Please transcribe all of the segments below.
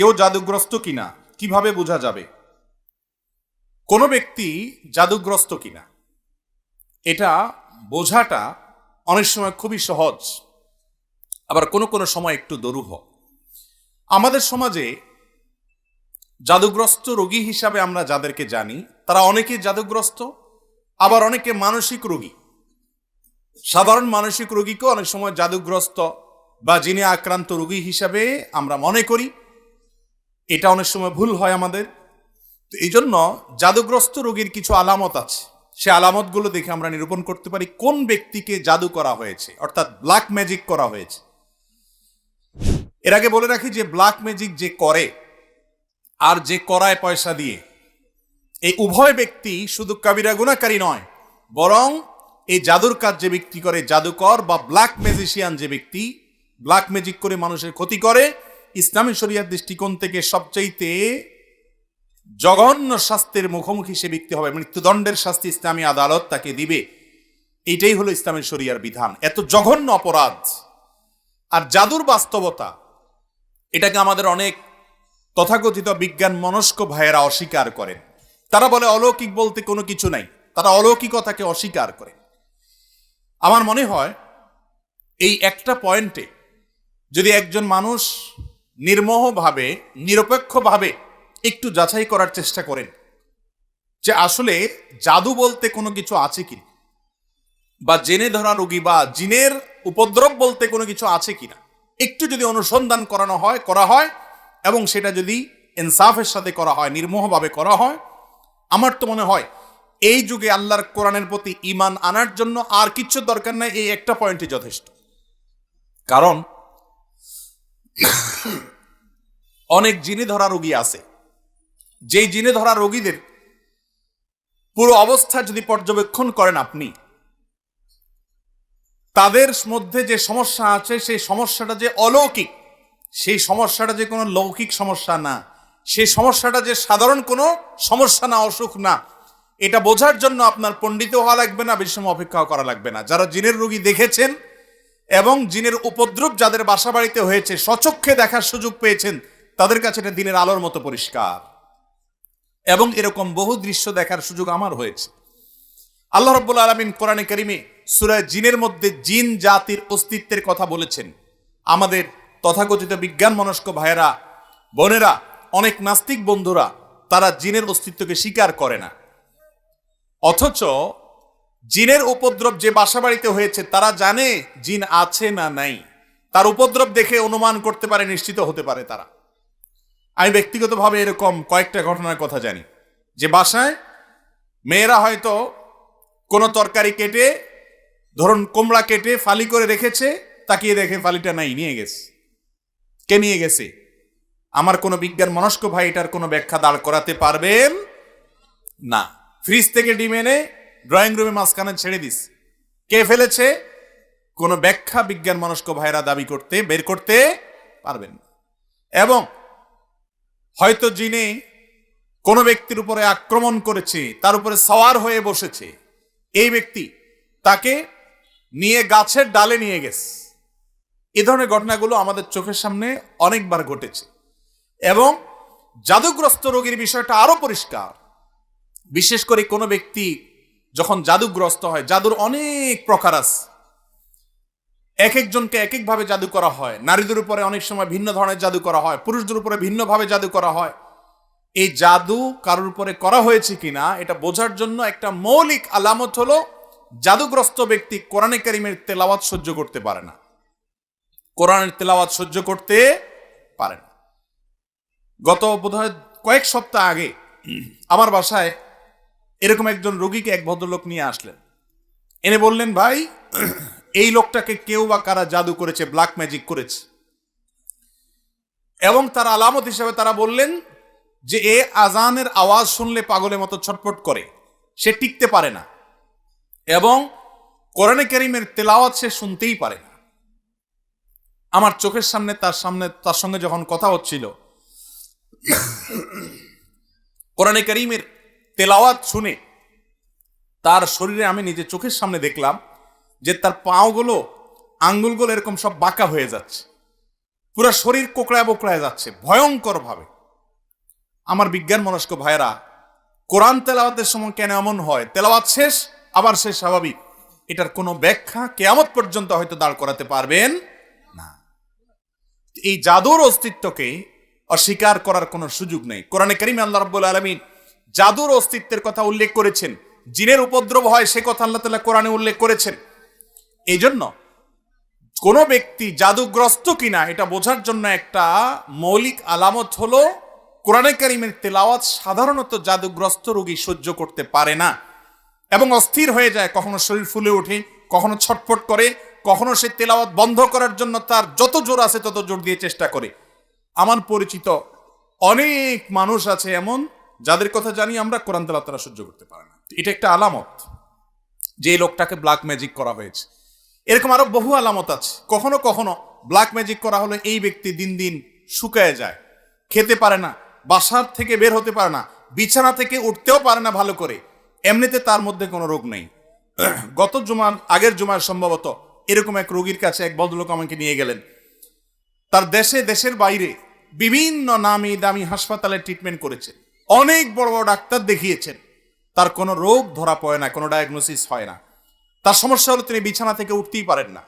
কেউ জাদুগ্রস্ত কিনা কিভাবে বোঝা যাবে? কোনো ব্যক্তি জাদুগ্রস্ত কিনা এটা বোঝাটা অনেক সময় খুবই সহজ, আবার কোনো কোনো সময় একটু দুরূহ। আমাদের সমাজে জাদুগ্রস্ত রোগী হিসাবে আমরা যাদেরকে জানি তারা অনেকে জাদুগ্রস্ত, আবার অনেকে মানসিক রোগী। সাধারণ মানসিক রোগীকেও অনেক সময় জাদুগ্রস্ত বা জিনে আক্রান্ত রোগী হিসাবে আমরা মনে করি। এটা অনেক সময় ভুল হয় আমাদের। তো এই জন্য জাদুগ্রস্ত রোগীর কিছু আলামত আছে, সে আলামতগুলো দেখে আমরা নিরূপণ করতে পারি কোন ব্যক্তিকে জাদু করা হয়েছে, অর্থাৎ ব্ল্যাক ম্যাজিক করা হয়েছে। এর আগে বলে রাখি যে ব্ল্যাক ম্যাজিক যে করে আর যে করায় পয়সা দিয়ে, এই উভয় ব্যক্তি শুধু কাবিরা গুনাহকারী নয়, বরং এই জাদুর কাজ যে ব্যক্তি করে, জাদুকর বা ব্ল্যাক ম্যাজিশিয়ান যে ব্যক্তি ব্ল্যাক ম্যাজিক করে মানুষের ক্ষতি করে, ইসলামী শরিয়ার দৃষ্টিকোণ থেকে সবচাইতে জঘন্য শাস্তির মুখোমুখি সে ব্যক্তি হবে। মৃত্যুদণ্ডের শাস্তি ইসলামী আদালত তাকে দিবে। এইটাই হলো ইসলামী শরিয়ার বিধান। এত জঘন্য অপরাধ। আর জাদুর বাস্তবতা, এটাকে আমাদের অনেক তথাকথিত বিজ্ঞান মনস্ক ভাইয়েরা অস্বীকার করেন। তারা বলে অলৌকিক বলতে কোনো কিছু নাই, তারা অলৌকিকতাকে অস্বীকার করে। আমার মনে হয় এই একটা পয়েন্টে যদি একজন মানুষ নির্মোহভাবে নিরপেক্ষভাবে একটু যাচাই করার চেষ্টা করেন যে আসলে জাদু বলতে কোনো কিছু আছে কি, বা জেনে ধরা রোগী বা জিনের উপদ্রব বলতে কোনো কিছু আছে কিনা, একটু যদি অনুসন্ধান করা হয় এবং সেটা যদি ইনসাফের সাথে করা হয়, নির্মোহভাবে করা হয়, আমার তো মনে হয় এই যুগে আল্লাহর কোরআনের প্রতি ঈমান আনার জন্য আর কিচ্ছু দরকার নাই, এই একটা পয়েন্টই যথেষ্ট। কারণ অনেক জিনে ধরা রোগী আছে, যেই জিনে ধরা রোগীদের পুরো অবস্থা যদি পর্যবেক্ষণ করেন আপনি, তাদের মধ্যে যে সমস্যা আছে সেই সমস্যাটা যে অলৌকিক, সেই সমস্যাটা যে কোনো লৌকিক সমস্যা না, সেই সমস্যাটা যে সাধারণ কোনো সমস্যা না, অসুখ না, এটা বোঝার জন্য আপনার পণ্ডিত হওয়া লাগবে না, বেশি সময় অপেক্ষাও করা লাগবে না। যারা জিনের রোগী দেখেছেন এবং জিনের উপদ্রব যাদের বাসা বাড়িতে হয়েছে, স্বচক্ষে দেখার সুযোগ পেয়েছেন, তাদের কাছে এটা দিনের আলোর মতো পরিষ্কার। এবং এরকম বহু দৃশ্য দেখার সুযোগ আমার হয়েছে। আল্লাহ রাব্বুল আলামিন কোরআনে কারিমে সূরা জিনের মধ্যে জিন জাতির অস্তিত্বের কথা বলেছেন। আমাদের তথাকথিত বিজ্ঞান মনস্ক ভাইয়েরা, বোনেরা, অনেক নাস্তিক বন্ধুরা তারা জিনের অস্তিত্বকে স্বীকার করে না, অথচ জিনের উপদ্রব যে বাসা বাড়িতে হয়েছে তারা জানে জিন আছে না নাই, তার উপদ্রব দেখে অনুমান করতে পারে, নিশ্চিত হতে পারে তারা। আমি ব্যক্তিগতভাবে এরকম কয়েকটা ঘটনার কথা জানি যে বাসায় মেয়েরা হয়তো কোনো তরকারি কেটে, ধরুন কুমড়া কেটে ফালি করে রেখেছে, তাকিয়ে দেখে ফালিটা নাই, নিয়ে গেছে। কে নিয়ে গেছে? আমার কোনো বিজ্ঞান মনস্ক ভাই এটার কোনো ব্যাখ্যা দাঁড় করাতে পারবেন না। ফ্রিজ থেকে ডিম এনে ড্রয়িং রুমে মাঝখানে ছেড়ে দিস, কে ফেলেছে? কোনো ব্যাখ্যা বিজ্ঞান মনস্ক ভাইরা বের করতে পারবেন না। এবং হয়তো জিনে কোনো ব্যক্তির উপরে আক্রমণ করেছে, তার উপরে সওয়ার হয়ে বসেছে, এই ব্যক্তি তাকে নিয়ে গাছের ডালে নিয়ে গেছে। এ ধরনের ঘটনাগুলো আমাদের চোখের সামনে অনেকবার ঘটেছে। এবং জাদুগ্রস্ত রোগীর বিষয়টা আরো পরিষ্কার। বিশেষ করে কোনো ব্যক্তি যখন জাদুগ্রস্ত হয়, জাদুর অনেক প্রকার আছে, এক একজনকে এক একভাবে জাদু করা হয়। নারীদের উপরে অনেক সময় ভিন্ন ধরনের জাদু করা হয়, পুরুষদের উপরে ভিন্নভাবে জাদু করা হয়। এই জাদু কারোর উপরে করা হয়েছে কিনা এটা বোঝার জন্য একটা মৌলিক আলামত হলো জাদুগ্রস্ত ব্যক্তি কোরআনে কারিমের তেলাওয়াত সহ্য করতে পারে না, কোরআনের তেলাওয়াত সহ্য করতে পারে না। গত বোধহয় কয়েক সপ্তাহ আগে আমার বাসায় এরকম একজন রোগীকে এক ভদ্রলোক নিয়ে আসলেন, এনে বললেন, ভাই এই লোকটাকে কেউ বা কারা জাদু করেছে, ব্ল্যাক ম্যাজিক করেছে। এবং তার আলামত হিসেবে তারা বললেন যে এ আজানের আওয়াজ শুনলে পাগলের মতো ছটফট করে, সে টিকতে পারে না, এবং কোরআনে কারিমের তেলাওয়াত সে শুনতেই পারে না। আমার চোখের সামনে তার সঙ্গে যখন কথা হচ্ছিল, কোরআনে কারিমের তেলাওয়াত শুনে তার শরীরে আমি নিজে চোখের সামনে দেখলাম যে তার পাগুলো, আঙ্গুলগুলো এরকম সব বাঁকা হয়ে যাচ্ছে। পুরা শরীর কোকড়ায় বোকড়ায় যাচ্ছে ভয়ঙ্কর ভাবে। আমার বিজ্ঞান মনস্ক ভাইয়েরা, কোরআন তেলাওয়াতের সময় কেন এমন হয়? তেলাওয়াত শেষ আবার সে স্বাভাবিক, এটার কোনো ব্যাখ্যা কিয়ামত পর্যন্ত হয়তো দাঁড় করাতে পারবেন না। এই জাদুর অস্তিত্বকে অস্বীকার করার কোনো সুযোগ নেই। কোরআনে কারিমে আল্লাহ রাব্বুল আলামিন জাদুর অস্তিত্বের কথা উল্লেখ করেছেন, জিনের উপদ্রব হয় সে কথা আল্লাহ তাআলা কোরআনে উল্লেখ করেছেন। এই জন্য কোনো ব্যক্তি জাদুগ্রস্ত কিনা এটা বোঝার জন্য একটা মৌলিক আলামত হলো কোরআনে কারিমের তেলাওয়াত সাধারণত জাদুগ্রস্ত রোগী সহ্য করতে পারে না এবং অস্থির হয়ে যায়, কখনো শরীর ফুলে ওঠে, কখনো ছটফট করে, কখনো সে তেলাওয়াত বন্ধ করার জন্য তার যত জোর আছে তত জোর দিয়ে চেষ্টা করে। আমার পরিচিত অনেক মানুষ আছে এমন যাদের কথা জানি আমরা, কোরআন তেলাওয়াত তারা সহ্য করতে পারে না। এটা একটা আলামত যে লোকটাকে ব্ল্যাক ম্যাজিক করা হয়েছে। এরকম আরো বহু আলামত আছে। কখনো কখনো ব্ল্যাক ম্যাজিক করা হলে এই ব্যক্তি দিন দিন শুকায় যায়, খেতে পারে না, বাসার থেকে বের হতে পারে না, বিছানা থেকে উঠতেও পারে না ভালো করে। এমনিতে তার মধ্যে কোনো রোগ নেই। গত জুমার আগের জুমার সম্ভবত এরকম এক রোগীর কাছে এক ভদ্রলোক আমাকে নিয়ে গেলেন। তার দেশের বাইরে বিভিন্ন নামি দামি হাসপাতালে ট্রিটমেন্ট করেছে, অনেক বড় বড় ডাক্তার দেখিয়েছেন, তার কোনো রোগ ধরা পড়ে না, কোনো ডায়াগনোসিস হয় না। তার সমস্যা হলো তিনি বিছানা থেকে উঠতেই পারেন না,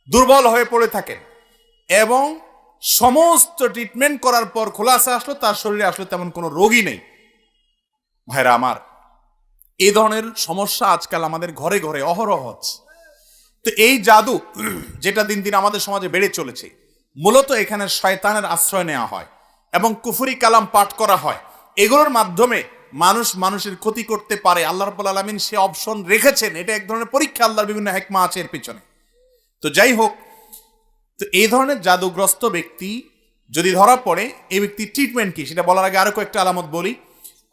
দুর্বল হয়ে পড়ে থাকেন এবং সমস্ত ট্রিটমেন্ট করার পর খোলাসা আসলো তার শরীরে আসলে তেমন কোনো রোগই নেই। ভাইরা আমার, এই ধরনের সমস্যা আজকাল আমাদের ঘরে ঘরে অহরহ হচ্ছে। তো এই জাদু যেটা দিন দিন আমাদের সমাজে বেড়ে চলেছে, মূলত এখানে শয়তানের আশ্রয় নেওয়া হয় এবং কুফরি কালাম পাঠ করা হয়। এগুলোর মাধ্যমে মানুষ মানুষের ক্ষতি করতে পারে। আল্লাহ রাব্বুল আলামিন সে অপশন রেখেছেন, এটা এক ধরনের পরীক্ষা, আল্লাহর বিভিন্ন হিকমা আছে এর পিছনে। তো যাই হোক, তো এই ধরনের জাদুগ্রস্ত ব্যক্তি যদি ধরা পড়ে, এই ব্যক্তির ট্রিটমেন্ট কি সেটা বলার আগে আরো কয়েকটা আলামত বলি।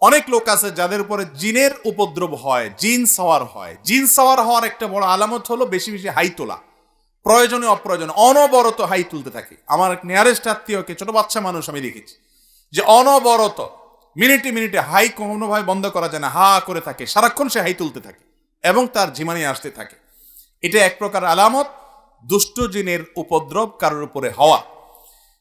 অনেক লোক আছে যাদের উপরে জিনের উপদ্রব হয়, জিন সাওয়ার হয়। জিন সাওয়ার হওয়ার একটা বড় আলামত হলো বেশি বেশি হাই তোলা, প্রয়োজনে অপ্রয়োজনে অনবরত হাই তুলতে থাকে। আমার এক নিয়ারেস্ট আত্মীয়কে, ছোট বাচ্চা মানুষ, আমি দেখেছি যে অনবরত মিনিটে মিনিটে হাই কোনোভাবে বন্ধ করা যায় না, হা করে থাকে, সারাক্ষণ সে হাই তুলতে থাকে এবং তার ঝিমানি আসতে থাকে। এটা এক প্রকার আলামত দুষ্ট জিনের উপদ্রব কারোর উপরে হওয়া।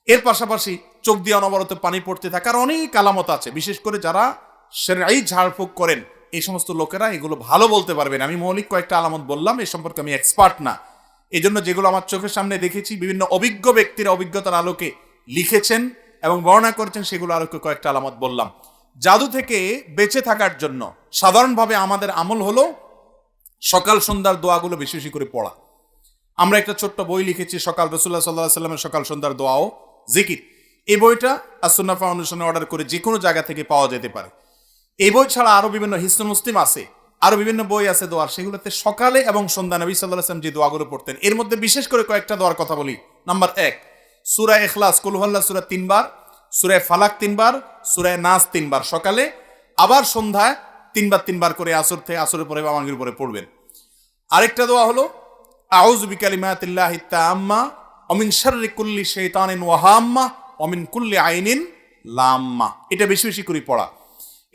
এর পাশাপাশি চোখ দিয়ে অনবরত পানি পড়তে থাকার অনেক আলামত আছে। বিশেষ করে যারা শরঈ ঝাড়ফুঁক করেন এই সমস্ত লোকেরা এগুলো ভালো বলতে পারবেন। আমি মৌলিক কয়েকটা আলামত বললাম, এই সম্পর্কে আমি এক্সপার্ট না। এই জন্য যেগুলো আমার চোখের সামনে দেখেছি, বিভিন্ন অভিজ্ঞ ব্যক্তিরা অভিজ্ঞতার আলোকে লিখেছেন এবং বর্ণনা করেছেন, সেগুলো আলোকে কয়েকটা আলামত বললাম। জাদু থেকে বেঁচে থাকার জন্য সাধারণভাবে আমাদের আমল হলো সকাল সন্ধ্যার দোয়াগুলো বেশি বেশি করে পড়া। আমরা একটা ছোট্ট বই লিখেছি, সকাল রাসূলুল্লাহ সাল্লাল্লাহু আলাইহি ওয়াসাল্লামের সকাল সন্ধ্যার দোয়া ও জিকির। এই বইটা আস-সুন্নাহ ফাউন্ডেশনে অর্ডার করে যে কোনো জায়গা থেকে পাওয়া যেতে পারে। এই বই ছাড়া আরো বিভিন্ন হিসনুল মুসলিম আছে, আরো বিভিন্ন বই আছে দোয়ার, সেগুলোতে সকালে এবং সন্ধ্যা নবী সাল্লাল্লাহু আলাইহি ওয়াসাল্লাম যে দোয়াগুলো পড়তেন, এর মধ্যে বিশেষ করে কয়েকটা দোয়ার কথা বলি। নাম্বার 1, সূরা ইখলাস, কুল হুয়াল্লাহ সূরা 3 বার, সূরা ফালাক 3 বার, সূরা নাস 3 বার সকালে, আবার সন্ধ্যায় 3 বার 3 বার করে আসরের পরে বা মাগরিবের পরে পড়বেন। আরেকটা দোয়া হলো আউযু বিকালিমাতিল্লাহি তাম্মা ওয়া মিন শাররি কুল্লি শাইতানিন ওয়া হাম্মা ওয়া মিন কুল্লি আইনিন লাম্মা। এটা বেশি বেশি করে পড়া।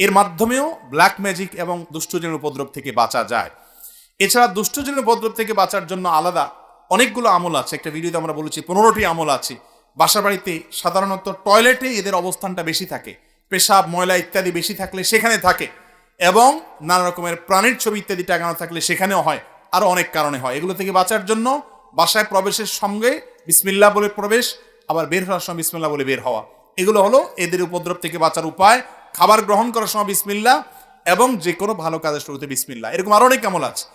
এর মাধ্যমেও ব্ল্যাক ম্যাজিক এবং দুষ্টজিনের উপদ্রব থেকে বাঁচা যায়। এছাড়া দুষ্টজিনের উপদ্রব থেকে বাঁচার জন্য আলাদা অনেকগুলো আমল আছে। একটা ভিডিওতে আমরা বলেছি 15টি আমল আছে। বাসা বাড়িতে সাধারণত টয়লেটে এদের অবস্থানটা বেশি থাকে, পেশাব ময়লা ইত্যাদি বেশি থাকলে সেখানে থাকে, এবং নানা রকমের প্রাণীর ছবি ইত্যাদি টাঙানো থাকলে সেখানেও হয়, আরো অনেক কারণে হয়। এগুলো থেকে বাঁচার জন্য বাসায় প্রবেশের সঙ্গে বিসমিল্লাহ বলে প্রবেশ, আবার বের হওয়ার সময় বিসমিল্লাহ বলে বের হওয়া, এগুলো হলো এদের উপদ্রব থেকে বাঁচার উপায়। খাবার গ্রহণ করার সময় বিসমিল্লাহ এবং যে কোনো ভালো কাজের শুরুতে বিসমিল্লাহ। এরকম আরো অনেক আমল আছে।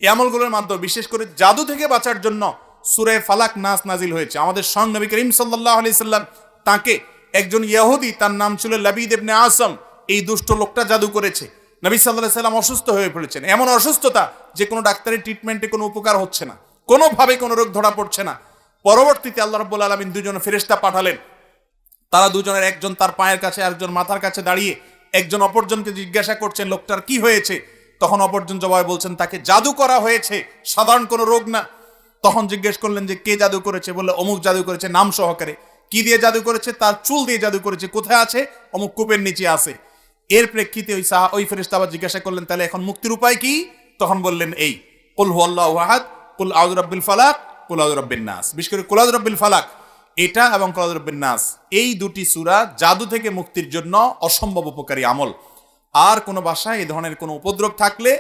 এই আমলগুলোর মাধ্যমে বিশেষ করে জাদু থেকে বাঁচার জন্য সূরা ফালাক নাস নাজিল হয়েছে। আমাদের সঙ্গে নবী করিম সাল্লাল্লাহু আলাইহি সাল্লাম, তাকে একজন ইহুদি, তার নাম ছিল লাবিদ ইবনে আসম, এই দুষ্ট লোকটা জাদু করেছে। নবী সাল্লাল্লাহু আলাইহি সাল্লাম অসুস্থ হয়ে পড়েছেন, এমন অসুস্থতা যে কোনো ডাক্তারের ট্রিটমেন্টে কোনো উপকার হচ্ছে না, কোনোভাবে কোনো রোগ ধরা পড়ছে না। পরবর্তীতে আল্লাহ রাব্বুল আলামিন দুজন ফেরেশতা পাঠালেন। তারা দুজনের একজন তার পায়ের কাছে, আরেকজন মাথার কাছে দাঁড়িয়ে একজন অপরজনকে জিজ্ঞাসা করছেন লোকটার কি হয়েছে। তখন অপরজন জবাবে বলছেন তাকে জাদু করা হয়েছে, সাধারণ কোনো রোগ না। তখন জিজ্ঞেস করলেন যে কে জাদু করেছে, বললে অমুক জাদু করেছে, নাম সহকারে। কি দিয়ে জাদু করেছে? তার চুল দিয়ে জাদু করেছে। কোথায় আছে? অমুক কূপের নিচে আছে। এর প্রেক্ষিতে ওই ফেরেশতা আবার জিজ্ঞাসা করলেন তাহলে এখন মুক্তির উপায় কি? তখন বললেন এই কুল হুয়াল্লাহু আহাদ, কুল আউযু বিরাব্বিল ফালাক, কুল আউযু বিরাব্বিন নাস। বিশেষ করে কুল আউযু বিরাব্বিল ফালাক এটা এবং কুল আউযু বিরাব্বিন নাস, এই দুটি সূরা জাদু থেকে মুক্তির জন্য অসম্ভব উপকারী আমল। আর কোনো বাসায় এই ধরনের কোনো উপদ্রব থাকলে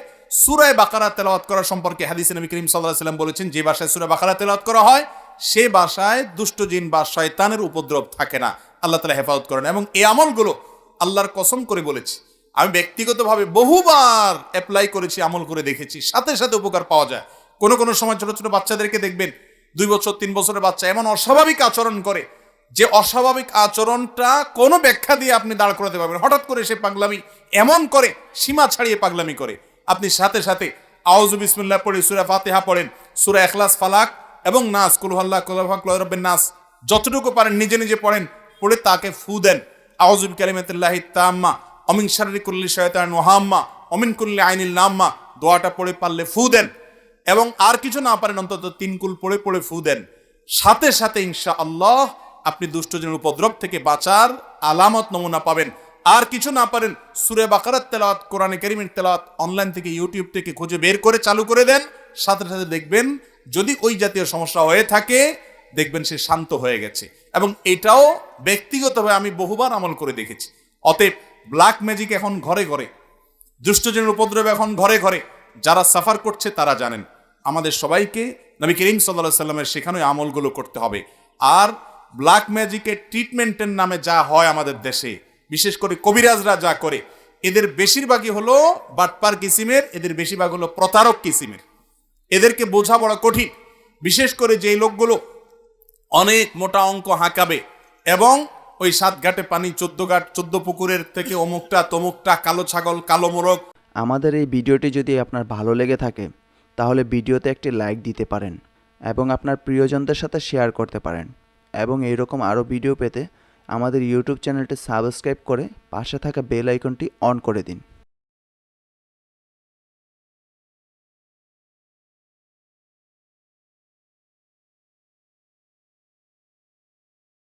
সূরা বাকারা তেলাওয়াত করা সম্পর্কে হাদিসে নবী করিম সাল্লাল্লাহু আলাইহি ওয়াসাল্লাম বলেছেন, যে বাসায় সূরা বাকারা তেলাওয়াত করা হয় সে বাসায় দুষ্ট জিন বা শয়তানের উপদ্রব থাকে না। আল্লাহ তাআলা হেফাজত করেন। এবং এই আমলগুলো আল্লাহর কসম করে বলেছি, আমি ব্যক্তিগতভাবে বহুবার অ্যাপ্লাই করেছি, আমল করে দেখেছি, সাথে সাথে উপকার পাওয়া যায়। কোনো কোনো সময় ছোট ছোট বাচ্চাদেরকে দেখবেন 2 বছর 3 বছরের বাচ্চা এমন অস্বাভাবিক আচরণ করে যে অস্বাভাবিক আচরণটা কোনো ব্যাখ্যা দিয়ে আপনি দাঁড় করাতে পারবেন। হঠাৎ করে সে পাগলামি এমন করে, সীমা ছাড়িয়ে পাগলামি করে, আপনি সাথে সাথে আউযু বিসমিল্লাহ পড়ে সূরা ফাতিহা পড়েন, সূরা ইখলাস, ফালাক এবং নাস, কুল হুয়াল্লাহু কুল আউযু বিরাব্বিন নাস, যতটুকু পারেন নিজে নিজে পড়েন, পড়ে তাকে ফু দেন। আউযু বিকালিমাতিল্লাহি তাম্মা অমিন শাররি কুল্লি শাইতানিন ওয়া হাম্মা অমিন কুল্লি আইনিল লাম্মা, দোয়াটা পড়ে পারলে ফু দেন। এবং আর কিছু না পারেন অন্তত 3 কুল পড়ে পড়ে ফু দেন। সাথে সাথে ইনশাআল্লাহ আপনি দুষ্টজনের উপদ্রব থেকে বাঁচার আলামত নমুনা পাবেন। আর কিছু না পারেন সূরা বাকারার তেলাওয়াত, কোরআনে কারীমের তেলাওয়াত অনলাইন থেকে, ইউটিউব থেকে খুঁজে বের করে চালু করে দেন। সাথে সাথে দেখবেন যদি ওই জাতীয় সমস্যা হয়ে থাকে, দেখবেন সে শান্ত হয়ে গেছে। এবং এটাও ব্যক্তিগতভাবে আমি বহুবার আমল করে দেখেছি। অতএব ব্ল্যাক ম্যাজিক এখন ঘরে ঘরে, দুষ্টজনের উপদ্রব এখন ঘরে ঘরে, যারা সাফার করছে তারা জানেন। আমাদের সবাইকে নবী করিম সাল্লাল্লাহু আলাইহি ওয়াসাল্লামের শেখানো আমলগুলো করতে হবে। আর ব্ল্যাক ম্যাজিকের ট্রিটমেন্টের নামে যা হয় আমাদের দেশে, বিশেষ করে কবিরাজরা যা করে, এদের বেশিরভাগই হলো বাটপার কিসিমের, এদের বেশিরভাগ হলো প্রতারক কিসিমের। এদেরকে বোঝা বড় কঠিন, বিশেষ করে যেই লোকগুলো অনেক মোটা অঙ্ক হাঁকাবে এবং ওই 7 ঘাটে পানি 14 ঘাট 14 পুকুরের থেকে অমুকটা তমুকটা, কালো ছাগল, কালো মোরগ। আমাদের এই ভিডিওটি যদি আপনার ভালো লেগে থাকে তাহলে ভিডিওতে একটি লাইক দিতে পারেন এবং আপনার প্রিয়জনদের সাথে শেয়ার করতে পারেন। এবং এইরকম আরও ভিডিও পেতে আমাদের ইউটিউব চ্যানেলটি সাবস্ক্রাইব করে পাশে থাকা বেল আইকনটি অন করে দিন।